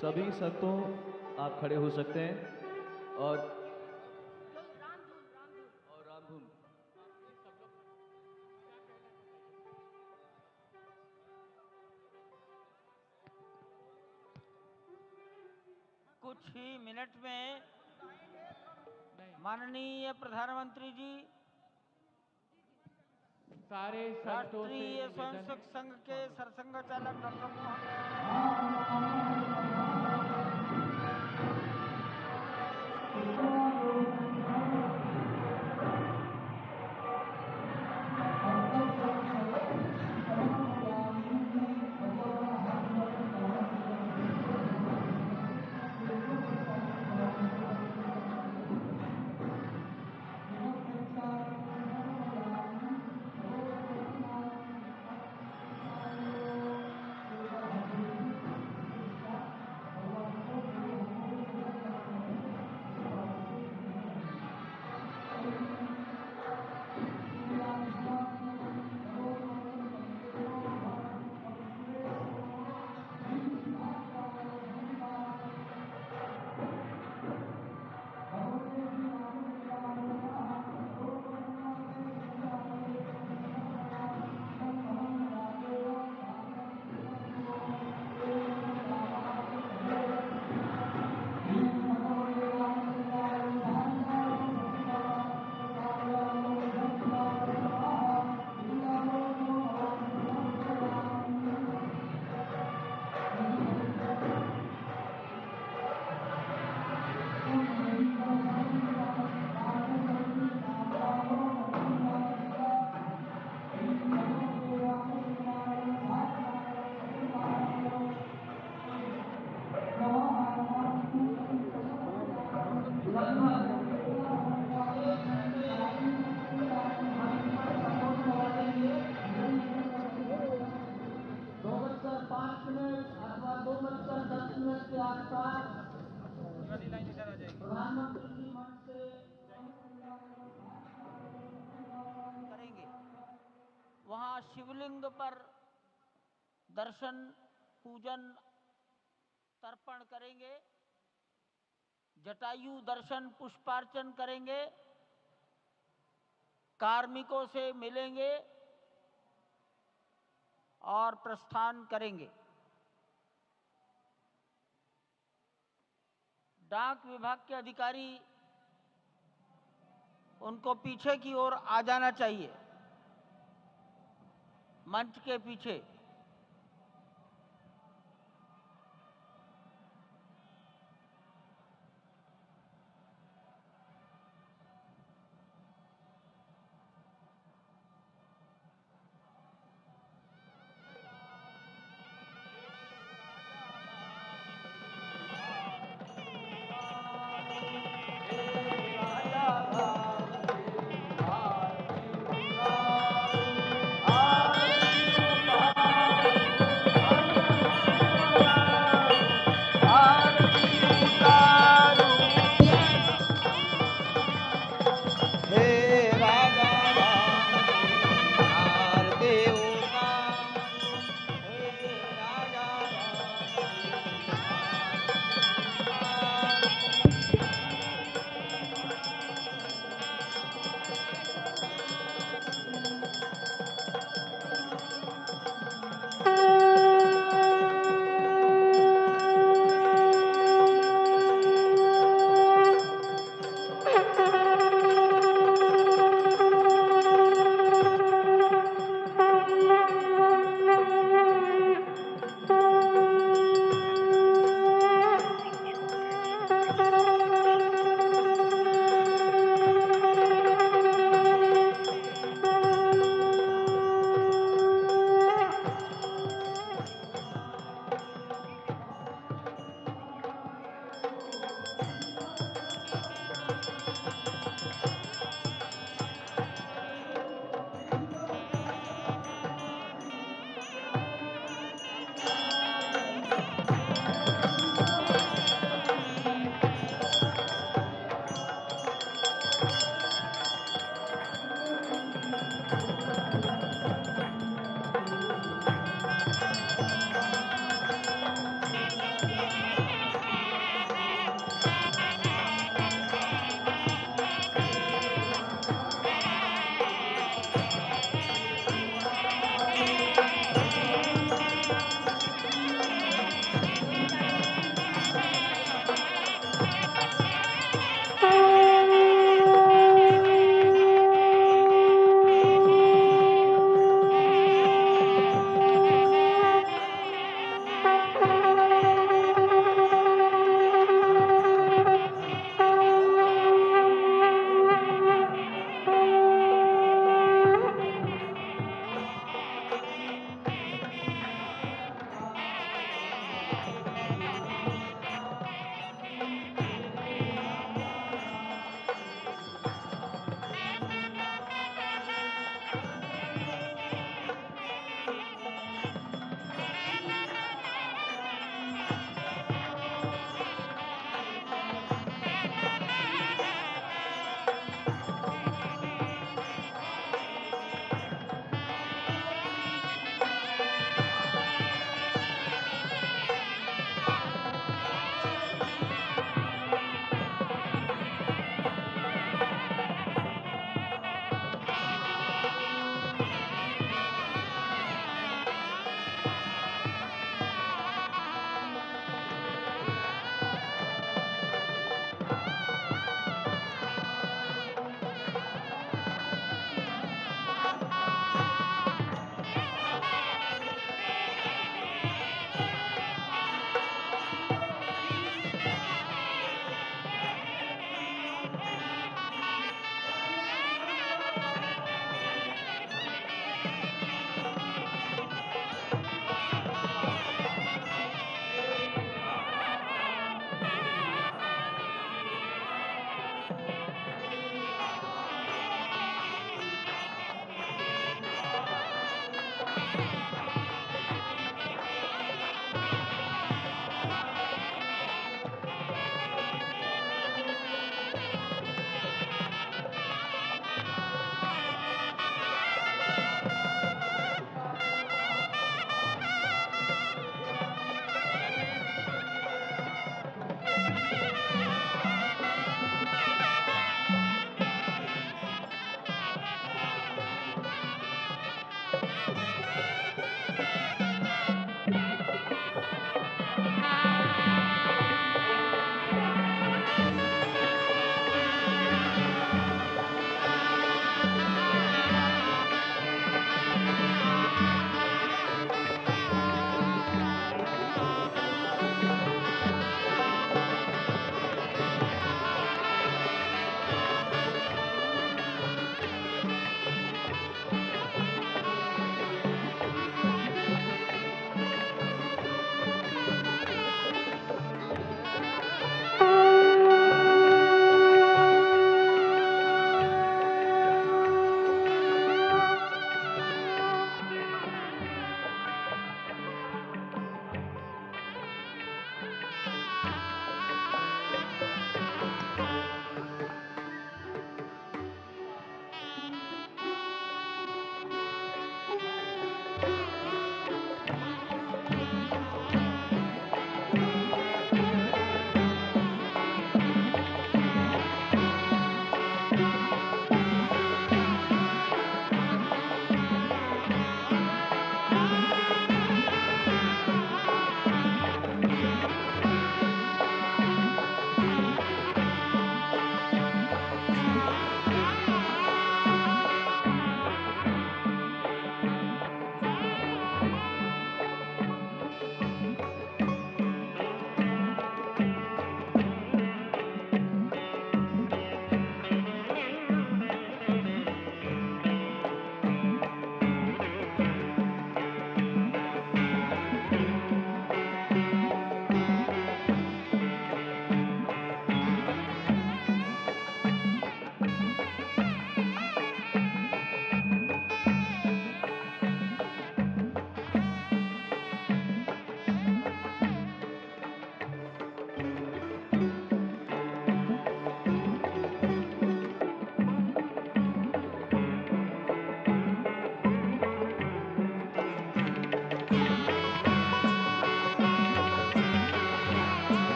सभी संतों आप खड़े हो सकते हैं और रामधुन। कुछ ही मिनट में माननीय प्रधानमंत्री जी सारे राष्ट्रीय स्वयंसेवक संघ के सरसंघ चालक डॉक्टर मोहन करेंगे। वहां शिवलिंग पर दर्शन पूजन तर्पण करेंगे, जटायु दर्शन पुष्पार्चन करेंगे, कार्मिकों से मिलेंगे और प्रस्थान करेंगे। डाक विभाग के अधिकारी उनको पीछे की ओर आ जाना चाहिए, मंच के पीछे।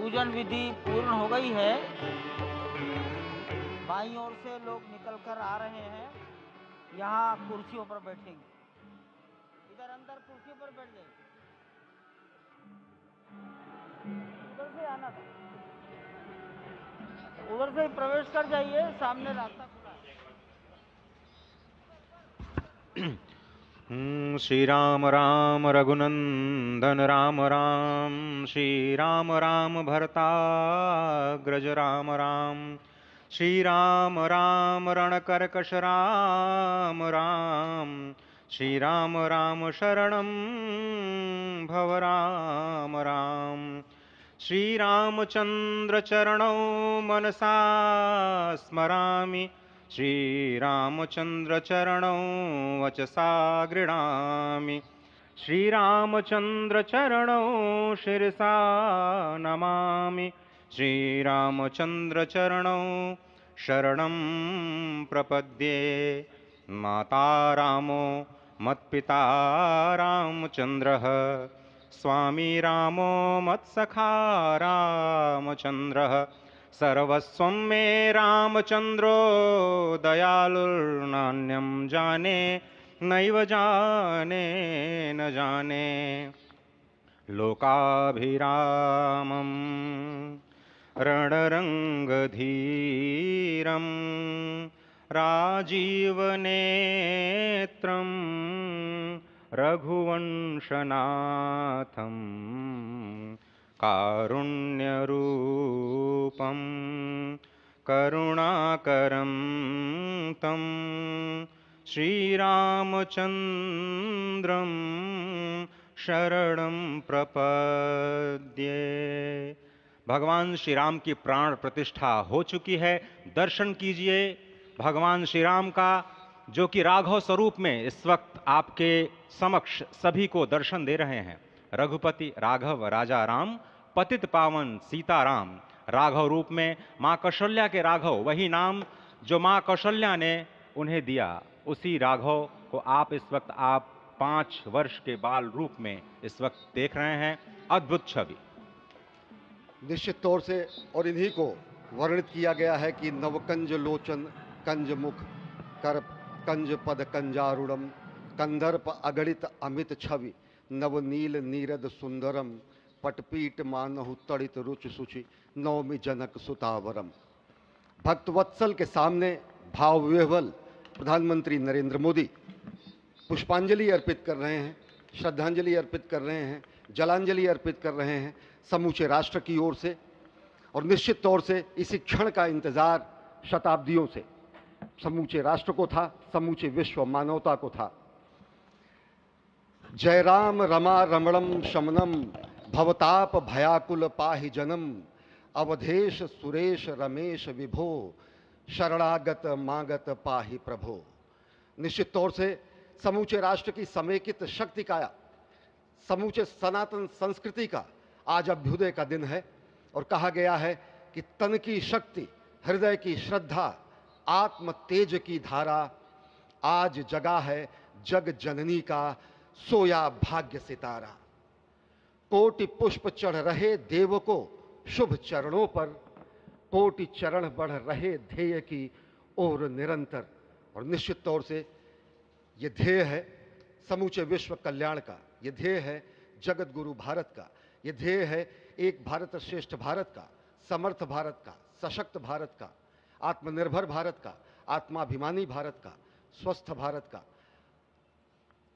पूजन विधि पूर्ण हो गई है। बाईं ओर से लोग निकलकर आ रहे हैं, यहाँ कुर्सियों पर बैठेंगे। इधर अंदर कुर्सियों पर बैठ जाइए, उधर से आना था, उधर से ही प्रवेश कर जाइए, सामने रास्ता खुला है। श्री राम राम रघुनंदन राम राम, श्री राम राम भरताग्रज राम राम, श्री राम राम रणकर्कश राम राम, श्री राम राम शरणं भव राम राम, श्री रामचंद्र चरणौ मनसा स्मरामि, श्रीरामचंद्र चरणौ वचसा गृह्णामि, श्रीरामचंद्र चरणौ शिरसा नमामि, श्रीरामचंद्र चरणौ शरणं प्रपद्ये। माता रामो मत्पिता रामचंद्रः, स्वामी रामो मत्सखा रामचंद्रः, सर्वस्वं मे रामचंद्रो दयालुर्नान्यं जाने नैव जाने न जाने। लोकाभिरामं रणरंगधीरं राजीवनेत्रं रघुवंशनाथं, कारुण्यरूपं करुणाकरं तं श्रीरामचंद्रं शरणं प्रपद्ये। भगवान श्री राम की प्राण प्रतिष्ठा हो चुकी है। दर्शन कीजिए भगवान श्री राम का, जो कि राघव स्वरूप में इस वक्त आपके समक्ष सभी को दर्शन दे रहे हैं। रघुपति राघव राजा राम, पतित पावन सीताराम। राघव रूप में माँ कौशल्या के राघव, वही नाम जो माँ कौशल्या ने उन्हें दिया, उसी राघव को आप इस वक्त 5 वर्ष के बाल रूप में इस वक्त देख रहे हैं। अद्भुत छवि। निश्चित तौर से, और इन्हीं को वर्णित किया गया है कि नवकंज लोचन कंज मुख कर कंज पद कंजारूढ़म, कंदर्प अगणित अमित छवि नवनील नीरद सुंदरम, पटपीट मानहु तड़ित रुच सुचि नवमी जनक सुतावरम। भक्तवत्सल के सामने भाव विह्वल प्रधानमंत्री नरेंद्र मोदी पुष्पांजलि अर्पित कर रहे हैं, श्रद्धांजलि अर्पित कर रहे हैं, जलांजलि अर्पित कर रहे हैं समूचे राष्ट्र की ओर से। और निश्चित तौर से इसी क्षण का इंतजार शताब्दियों से समूचे राष्ट्र को था, समूचे विश्व मानवता को था। जय राम रमा रमणम शमनम, भवताप भयाकुल पाहि जनम, अवधेश सुरेश रमेश विभो, शरणागत मागत पाहि प्रभो। निश्चित तौर से समूचे राष्ट्र की समेकित शक्ति का, समूचे सनातन संस्कृति का आज अभ्युदय का दिन है। और कहा गया है कि तन की शक्ति, हृदय की श्रद्धा, आत्म तेज की धारा आज जगा है जग जननी का सोया भाग्य सितारा। कोटि पुष्प चढ़ रहे देव को शुभ चरणों पर, कोटि चरण बढ़ रहे ध्येय की ओर निरंतर। और निश्चित तौर से ये ध्येय है समूचे विश्व कल्याण का, ये ध्येय है जगत गुरु भारत का, ये ध्येय है एक भारत श्रेष्ठ भारत का, समर्थ भारत का, सशक्त भारत का, आत्मनिर्भर भारत का, आत्माभिमानी भारत का, स्वस्थ भारत का,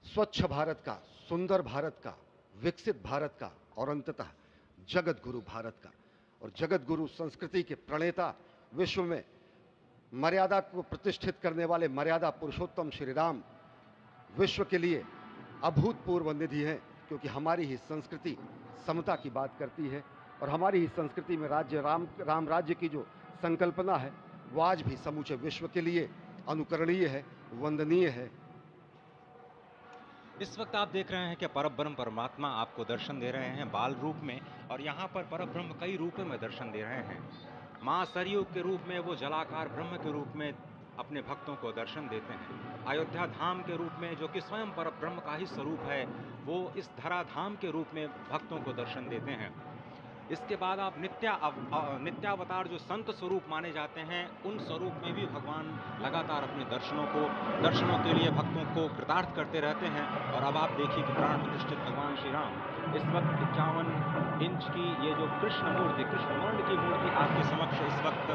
स्वच्छ भारत का, सुंदर भारत का, विकसित भारत का, और अंततः जगत गुरु भारत का। और जगत गुरु संस्कृति के प्रणेता, विश्व में मर्यादा को प्रतिष्ठित करने वाले मर्यादा पुरुषोत्तम श्री राम विश्व के लिए अभूतपूर्व निधि है, क्योंकि हमारी ही संस्कृति समता की बात करती है। और हमारी ही संस्कृति में राम राज्य की जो संकल्पना है वो आज भी समूचे विश्व के लिए अनुकरणीय है, वंदनीय है। इस वक्त आप देख रहे हैं कि परब्रह्म परमात्मा आपको दर्शन दे रहे हैं बाल रूप में, और यहाँ पर परब्रह्म कई रूपों में दर्शन दे रहे हैं। माँ सरयू के रूप में वो जलाकार ब्रह्म के रूप में अपने भक्तों को दर्शन देते हैं। अयोध्या धाम के रूप में, जो कि स्वयं परब्रह्म का ही स्वरूप है, वो इस धरा धाम के रूप में भक्तों को दर्शन देते हैं। इसके बाद आप नित्यावतार जो संत स्वरूप माने जाते हैं, उन स्वरूप में भी भगवान लगातार अपने दर्शनों के लिए भक्तों को कृतार्थ करते रहते हैं। और अब आप देखिए कि प्राण प्रतिष्ठित भगवान श्री राम इस वक्त 51 इंच की ये जो कृष्ण वर्ण की मूर्ति आपके समक्ष इस वक्त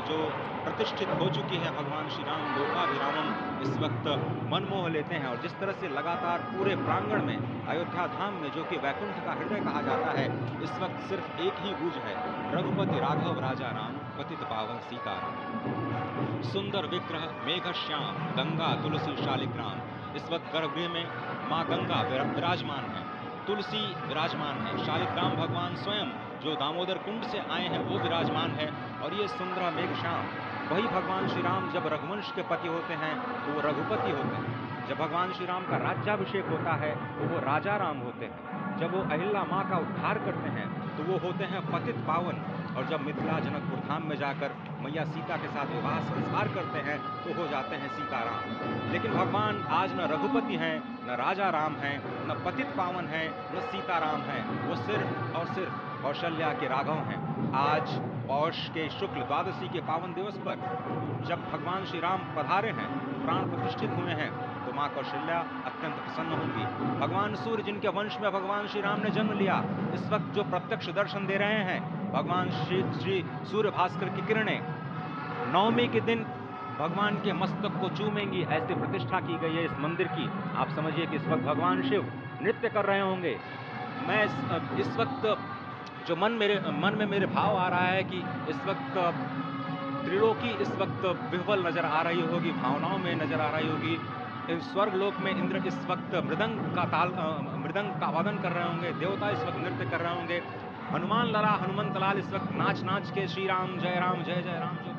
जो प्रतिष्ठित हो चुकी है भगवान श्री राम लोकाभिरामम इस वक्त मन मोह लेते हैं। और जिस तरह से लगातार पूरे प्रांगण में अयोध्या धाम में, जो कि वैकुंठ का हृदय कहा जाता है, इस वक्त सिर्फ एक ही गूंज है, रघुपति राघव राजा राम पतित पावन सीताराम। सुंदर विग्रह मेघ श्याम गंगा तुलसी शालिग्राम। इस वक्त गर्भगृह में माँ गंगा विराजमान है, तुलसी विराजमान है, शालिग्राम भगवान स्वयं जो दामोदर कुंड से आए हैं वो विराजमान है। और ये सुंदर मेघ श्याम, वही भगवान श्री राम जब रघुवंश के पति होते हैं तो वो रघुपति होते हैं, जब भगवान श्री राम का राज्याभिषेक होता है तो वो राजा राम होते हैं, जब वो अहिल्या माँ का उद्धार करते हैं तो वो होते हैं पतित पावन, और जब मिथिला जनकपुर धाम में जाकर मैया सीता के साथ विवाह संस्कार करते हैं तो हो जाते हैं सीताराम। लेकिन भगवान आज न रघुपति हैं, न राजा राम हैं, न पतित पावन हैं, न सीताराम हैं, वो सिर्फ और सिर्फ कौशल्या के राघव हैं। आज पौष के शुक्ल द्वादशी के पावन दिवस पर जब भगवान श्री राम पधारे हैं, प्राण प्रतिष्ठित हुए हैं, तो माँ कौशल्या अत्यंत प्रसन्न होंगी। भगवान सूर्य जिनके वंश में भगवान श्री राम ने जन्म लिया, इस वक्त जो प्रत्यक्ष दर्शन दे रहे हैं, भगवान श्री सूर्य भास्कर की किरणें नवमी के दिन भगवान के मस्तक को चूमेंगी, ऐसी प्रतिष्ठा की गई है इस मंदिर की। आप समझिए कि इस वक्त भगवान शिव नृत्य कर रहे होंगे। मैं इस वक्त जो मन में मेरे भाव आ रहा है कि इस वक्त त्रिलोकी इस वक्त विह्वल नजर आ रही होगी, भावनाओं में नजर आ रही होगी। स्वर्ग लोक में इंद्र इस वक्त मृदंग का वादन कर रहे होंगे, देवता इस वक्त नृत्य कर रहे होंगे, हनुमान लाल इस वक्त नाच के श्री राम जय जय राम जो